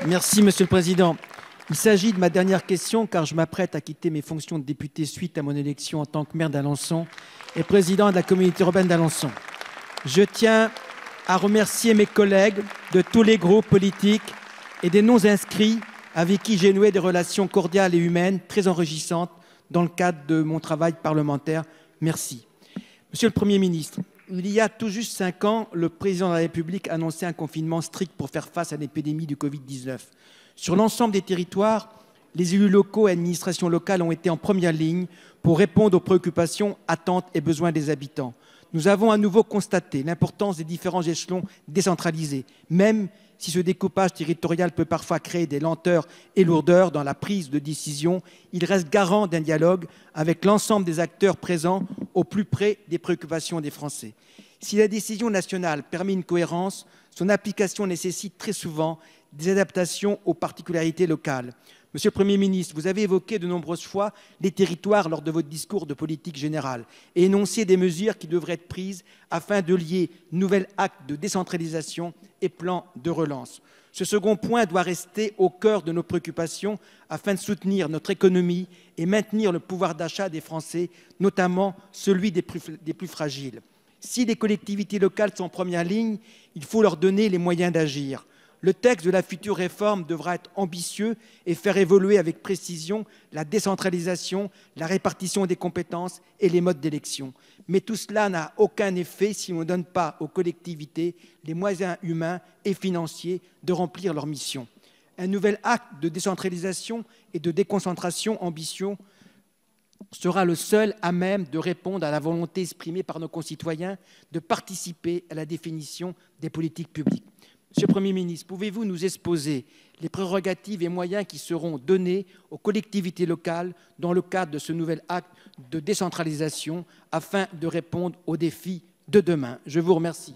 Merci, Monsieur le Président. Il s'agit de ma dernière question car je m'apprête à quitter mes fonctions de député suite à mon élection en tant que maire d'Alençon et président de la communauté urbaine d'Alençon. Je tiens à remercier mes collègues de tous les groupes politiques et des non-inscrits avec qui j'ai noué des relations cordiales et humaines très enrichissantes dans le cadre de mon travail parlementaire. Merci. Monsieur le Premier ministre, il y a tout juste 5 ans, le président de la République annonçait un confinement strict pour faire face à l'épidémie du Covid-19. Sur l'ensemble des territoires, les élus locaux et administrations locales ont été en première ligne pour répondre aux préoccupations, attentes et besoins des habitants. Nous avons à nouveau constaté l'importance des différents échelons décentralisés, même si ce découpage territorial peut parfois créer des lenteurs et lourdeurs dans la prise de décision, il reste garant d'un dialogue avec l'ensemble des acteurs présents au plus près des préoccupations des Français. Si la décision nationale permet une cohérence, son application nécessite très souvent des adaptations aux particularités locales. Monsieur le Premier ministre, vous avez évoqué de nombreuses fois les territoires lors de votre discours de politique générale et énoncé des mesures qui devraient être prises afin de lier nouvel acte de décentralisation et plan de relance. Ce second point doit rester au cœur de nos préoccupations afin de soutenir notre économie et maintenir le pouvoir d'achat des Français, notamment celui des plus fragiles. Si les collectivités locales sont en première ligne, il faut leur donner les moyens d'agir. Le texte de la future réforme devra être ambitieux et faire évoluer avec précision la décentralisation, la répartition des compétences et les modes d'élection. Mais tout cela n'a aucun effet si on ne donne pas aux collectivités les moyens humains et financiers de remplir leur mission. Un nouvel acte de décentralisation et de déconcentration ambitieux sera le seul à même de répondre à la volonté exprimée par nos concitoyens de participer à la définition des politiques publiques. Monsieur le Premier ministre, pouvez-vous nous exposer les prérogatives et moyens qui seront donnés aux collectivités locales dans le cadre de ce nouvel acte de décentralisation afin de répondre aux défis de demain? Je vous remercie.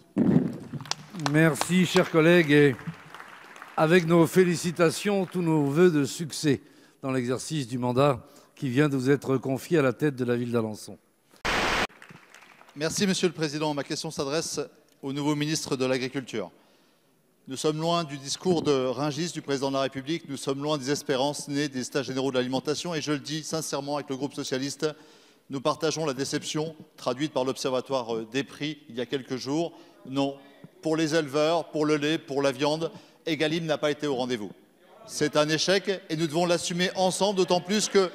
Merci, chers collègues. Et avec nos félicitations, tous nos vœux de succès dans l'exercice du mandat qui vient de vous être confié à la tête de la ville d'Alençon. Merci, Monsieur le Président. Ma question s'adresse au nouveau ministre de l'Agriculture. Nous sommes loin du discours de Rungis du Président de la République, nous sommes loin des espérances nées des États généraux de l'alimentation et je le dis sincèrement avec le groupe socialiste, nous partageons la déception traduite par l'Observatoire des prix il y a quelques jours. Non, pour les éleveurs, pour le lait, pour la viande, Egalim n'a pas été au rendez-vous. C'est un échec et nous devons l'assumer ensemble, d'autant plus que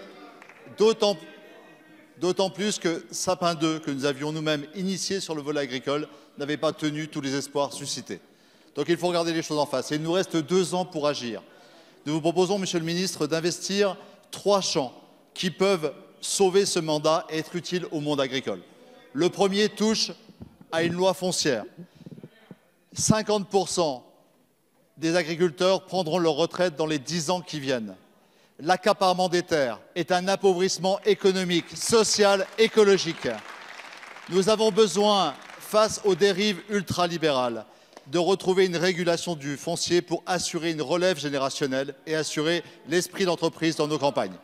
Sapin 2, que nous avions nous-mêmes initié sur le volet agricole, n'avait pas tenu tous les espoirs suscités. Donc il faut regarder les choses en face. Et il nous reste 2 ans pour agir. Nous vous proposons, Monsieur le Ministre, d'investir 3 champs qui peuvent sauver ce mandat et être utiles au monde agricole. Le premier touche à une loi foncière. 50% des agriculteurs prendront leur retraite dans les 10 ans qui viennent. L'accaparement des terres est un appauvrissement économique, social, écologique. Nous avons besoin, face aux dérives ultralibérales, de retrouver une régulation du foncier pour assurer une relève générationnelle et assurer l'esprit d'entreprise dans nos campagnes.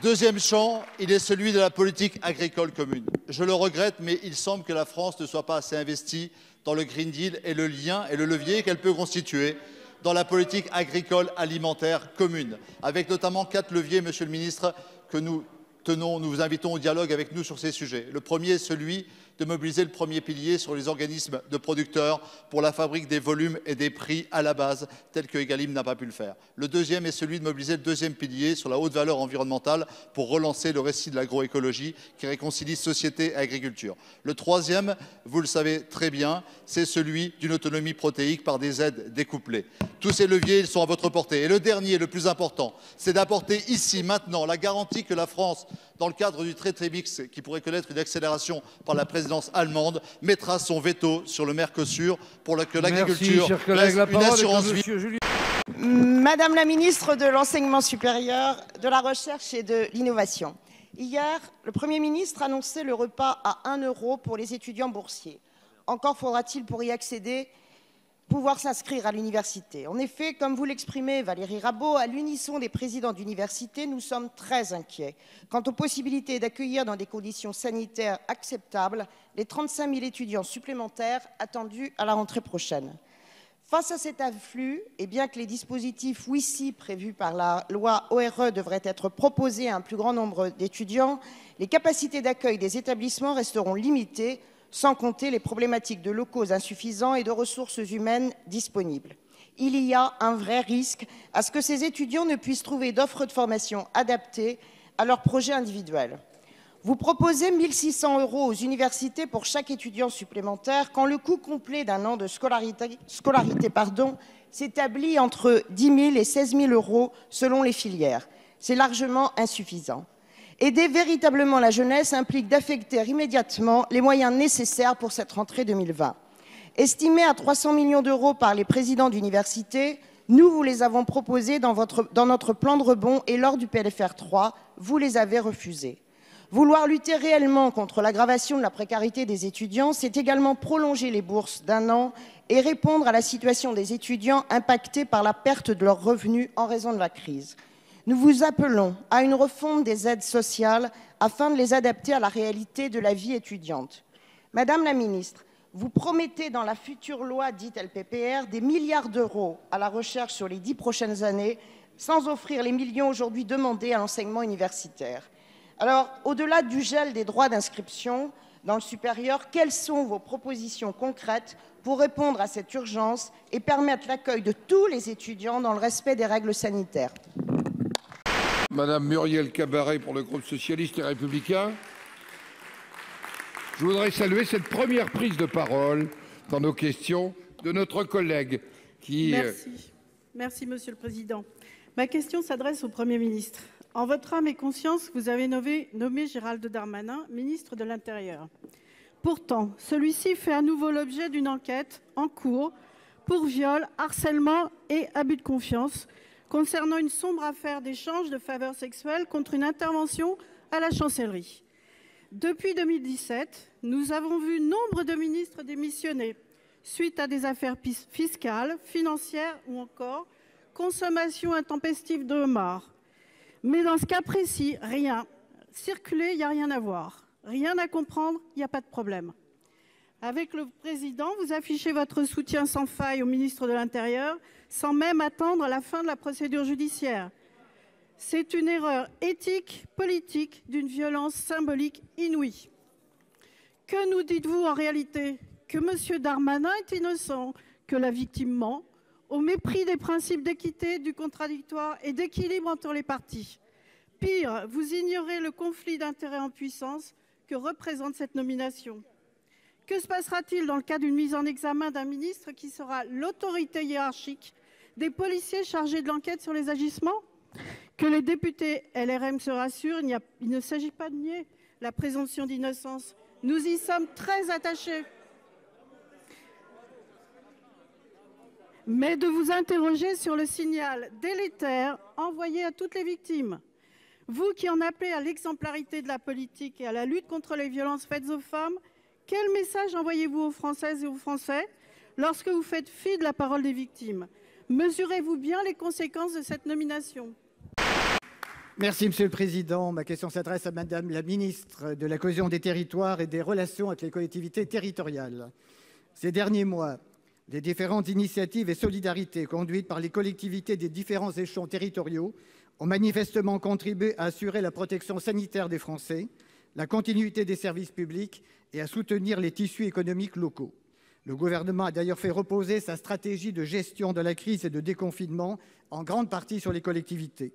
Deuxième champ, il est celui de la politique agricole commune. Je le regrette, mais il semble que la France ne soit pas assez investie dans le Green Deal et le lien et le levier qu'elle peut constituer dans la politique agricole alimentaire commune, avec notamment 4 leviers, Monsieur le Ministre, que nous vous invitons au dialogue avec nous sur ces sujets. Le premier est celui de mobiliser le premier pilier sur les organismes de producteurs pour la fabrique des volumes et des prix à la base, tel que Egalim n'a pas pu le faire. Le deuxième est celui de mobiliser le deuxième pilier sur la haute valeur environnementale pour relancer le récit de l'agroécologie qui réconcilie société et agriculture. Le troisième, vous le savez très bien, c'est celui d'une autonomie protéique par des aides découplées. Tous ces leviers, ils sont à votre portée. Et le dernier, le plus important, c'est d'apporter ici, maintenant, la garantie que la France, dans le cadre du traité mix qui pourrait connaître une accélération par la présidence allemande, mettra son veto sur le Mercosur pour que l'agriculture reste une assurance vie. Madame la ministre de l'Enseignement supérieur, de la Recherche et de l'Innovation. Hier, le Premier ministre annonçait le repas à 1 € pour les étudiants boursiers. Encore faudra-t-il pour y accéder pouvoir s'inscrire à l'université. En effet, comme vous l'exprimez Valérie Rabault, à l'unisson des présidents d'université, nous sommes très inquiets quant aux possibilités d'accueillir dans des conditions sanitaires acceptables les 35 000 étudiants supplémentaires attendus à la rentrée prochaine. Face à cet afflux, et bien que les dispositifs WICI prévus par la loi ORE devraient être proposés à un plus grand nombre d'étudiants, les capacités d'accueil des établissements resteront limitées, sans compter les problématiques de locaux insuffisants et de ressources humaines disponibles. Il y a un vrai risque à ce que ces étudiants ne puissent trouver d'offres de formation adaptées à leurs projets individuels. Vous proposez 1 600 € aux universités pour chaque étudiant supplémentaire, quand le coût complet d'un an de scolarité s'établit entre 10 000 et 16 000 € selon les filières. C'est largement insuffisant. Aider véritablement la jeunesse implique d'affecter immédiatement les moyens nécessaires pour cette rentrée 2020. Estimés à 300 millions d'euros par les présidents d'université, nous vous les avons proposés dans notre plan de rebond et lors du PLFR 3, vous les avez refusés. Vouloir lutter réellement contre l'aggravation de la précarité des étudiants, c'est également prolonger les bourses d'1 an et répondre à la situation des étudiants impactés par la perte de leurs revenus en raison de la crise. Nous vous appelons à une refonte des aides sociales afin de les adapter à la réalité de la vie étudiante. Madame la ministre, vous promettez dans la future loi dite LPPR des milliards d'euros à la recherche sur les 10 prochaines années, sans offrir les millions aujourd'hui demandés à l'enseignement universitaire. Alors, au-delà du gel des droits d'inscription dans le supérieur, quelles sont vos propositions concrètes pour répondre à cette urgence et permettre l'accueil de tous les étudiants dans le respect des règles sanitaires? Madame Muriel Cabaret pour le groupe socialiste et républicain. Je voudrais saluer cette première prise de parole dans nos questions de notre collègue qui... Merci. Merci, Monsieur le Président. Ma question s'adresse au Premier ministre. En votre âme et conscience, vous avez nommé Gérald Darmanin ministre de l'Intérieur. Pourtant, celui-ci fait à nouveau l'objet d'une enquête en cours pour viol, harcèlement et abus de confiance concernant une sombre affaire d'échange de faveurs sexuelles contre une intervention à la chancellerie. Depuis 2017, nous avons vu nombre de ministres démissionner suite à des affaires fiscales, financières ou encore consommation intempestive de homards. Mais dans ce cas précis, rien. Circuler, il n'y a rien à voir. Rien à comprendre, il n'y a pas de problème. Avec le Président, vous affichez votre soutien sans faille au ministre de l'Intérieur, sans même attendre la fin de la procédure judiciaire. C'est une erreur éthique, politique, d'une violence symbolique inouïe. Que nous dites-vous en réalité? Que M. Darmanin est innocent, que la victime ment, au mépris des principes d'équité, du contradictoire et d'équilibre entre les parties. Pire, vous ignorez le conflit d'intérêts en puissance que représente cette nomination. Que se passera-t-il dans le cas d'une mise en examen d'un ministre qui sera l'autorité hiérarchique des policiers chargés de l'enquête sur les agissements? Que les députés LRM se rassurent, il ne s'agit pas de nier la présomption d'innocence. Nous y sommes très attachés. Mais de vous interroger sur le signal délétère envoyé à toutes les victimes. Vous qui en appelez à l'exemplarité de la politique et à la lutte contre les violences faites aux femmes, quel message envoyez-vous aux Françaises et aux Français lorsque vous faites fi de la parole des victimes? Mesurez-vous bien les conséquences de cette nomination? Merci, Monsieur le Président. Ma question s'adresse à Madame la Ministre de la Cohésion des Territoires et des Relations avec les collectivités territoriales. Ces derniers mois, les différentes initiatives et solidarités conduites par les collectivités des différents échelons territoriaux ont manifestement contribué à assurer la protection sanitaire des Français, la continuité des services publics et à soutenir les tissus économiques locaux. Le gouvernement a d'ailleurs fait reposer sa stratégie de gestion de la crise et de déconfinement en grande partie sur les collectivités.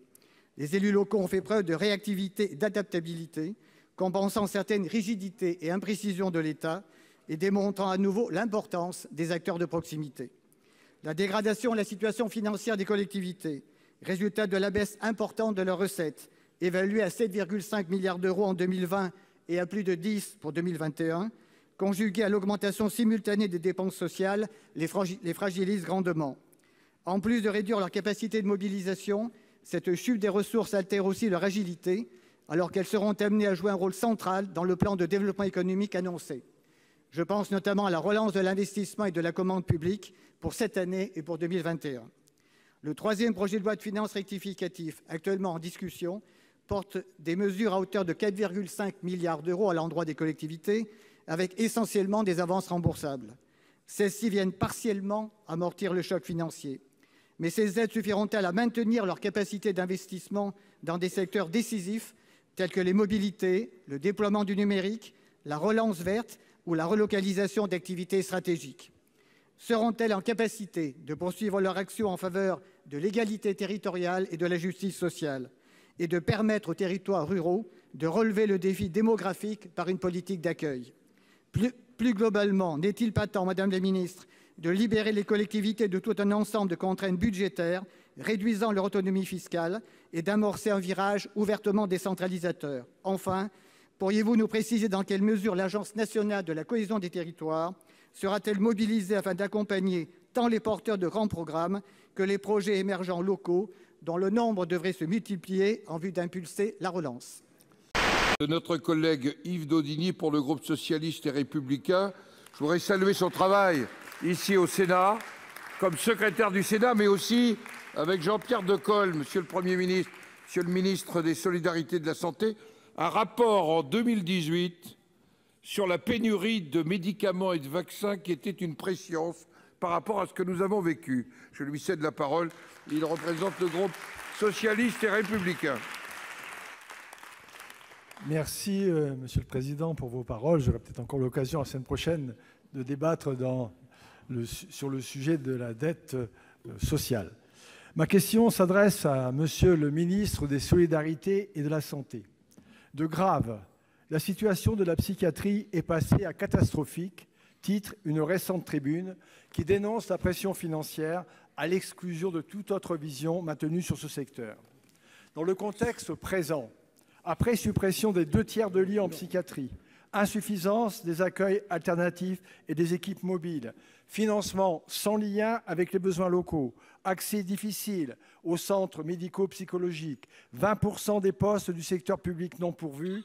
Les élus locaux ont fait preuve de réactivité et d'adaptabilité, compensant certaines rigidités et imprécisions de l'État et démontrant à nouveau l'importance des acteurs de proximité. La dégradation de la situation financière des collectivités, résultat de la baisse importante de leurs recettes, évaluée à 7,5 milliards d'euros en 2020 et à plus de 10 pour 2021, conjuguée à l'augmentation simultanée des dépenses sociales, les fragilise grandement. En plus de réduire leur capacité de mobilisation, cette chute des ressources altère aussi leur agilité, alors qu'elles seront amenées à jouer un rôle central dans le plan de développement économique annoncé. Je pense notamment à la relance de l'investissement et de la commande publique pour cette année et pour 2021. Le troisième projet de loi de finances rectificatif, actuellement en discussion, porte des mesures à hauteur de 4,5 milliards d'euros à l'endroit des collectivités, avec essentiellement des avances remboursables. Celles-ci viennent partiellement amortir le choc financier. Mais ces aides suffiront-elles à maintenir leur capacité d'investissement dans des secteurs décisifs tels que les mobilités, le déploiement du numérique, la relance verte ou la relocalisation d'activités stratégiques? Seront-elles en capacité de poursuivre leur action en faveur de l'égalité territoriale et de la justice sociale et de permettre aux territoires ruraux de relever le défi démographique par une politique d'accueil? Plus globalement, n'est-il pas temps, Madame la Ministre, de libérer les collectivités de tout un ensemble de contraintes budgétaires, réduisant leur autonomie fiscale, et d'amorcer un virage ouvertement décentralisateur? Enfin, pourriez-vous nous préciser dans quelle mesure l'Agence nationale de la cohésion des territoires sera-t-elle mobilisée afin d'accompagner tant les porteurs de grands programmes que les projets émergents locaux, dont le nombre devrait se multiplier en vue d'impulser la relance? De notre collègue Yves Daudigny pour le groupe socialiste et républicain. Je voudrais saluer son travail ici au Sénat, comme secrétaire du Sénat, mais aussi avec Jean-Pierre Decool, Monsieur le Premier ministre, Monsieur le ministre des Solidarités et de la Santé, un rapport en 2018 sur la pénurie de médicaments et de vaccins qui était une prescience par rapport à ce que nous avons vécu. Je lui cède la parole. Il représente le groupe socialiste et républicain. Merci, Monsieur le Président, pour vos paroles. J'aurai peut-être encore l'occasion la semaine prochaine de débattre sur le sujet de la dette sociale. Ma question s'adresse à Monsieur le ministre des Solidarités et de la Santé. De grave, la situation de la psychiatrie est passée à catastrophique, titre une récente tribune qui dénonce la pression financière à l'exclusion de toute autre vision maintenue sur ce secteur. Dans le contexte présent, après suppression des 2/3 de lits en psychiatrie, insuffisance des accueils alternatifs et des équipes mobiles, financement sans lien avec les besoins locaux, accès difficile aux centres médico-psychologiques, 20% des postes du secteur public non pourvus,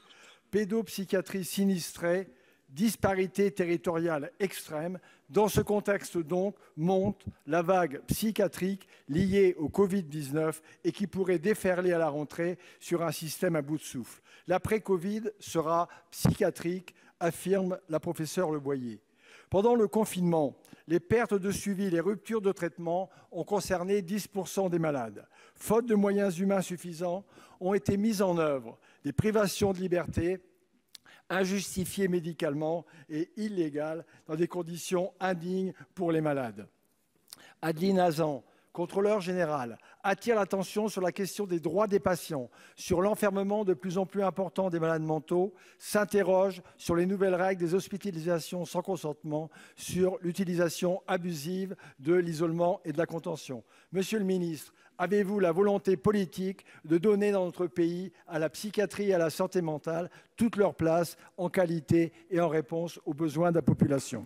pédopsychiatrie sinistrée, disparité territoriale extrême. Dans ce contexte donc monte la vague psychiatrique liée au Covid-19 et qui pourrait déferler à la rentrée sur un système à bout de souffle. L'après-Covid sera psychiatrique, affirme la professeure Le Boyer. Pendant le confinement, les pertes de suivi, les ruptures de traitement ont concerné 10% des malades. Faute de moyens humains suffisants, ont été mises en œuvre des privations de liberté injustifiées médicalement et illégales dans des conditions indignes pour les malades. Adeline Hazan, contrôleur général, attire l'attention sur la question des droits des patients, sur l'enfermement de plus en plus important des malades mentaux, s'interroge sur les nouvelles règles des hospitalisations sans consentement, sur l'utilisation abusive de l'isolement et de la contention. Monsieur le ministre, avez-vous la volonté politique de donner dans notre pays à la psychiatrie et à la santé mentale toute leur place en qualité et en réponse aux besoins de la population ?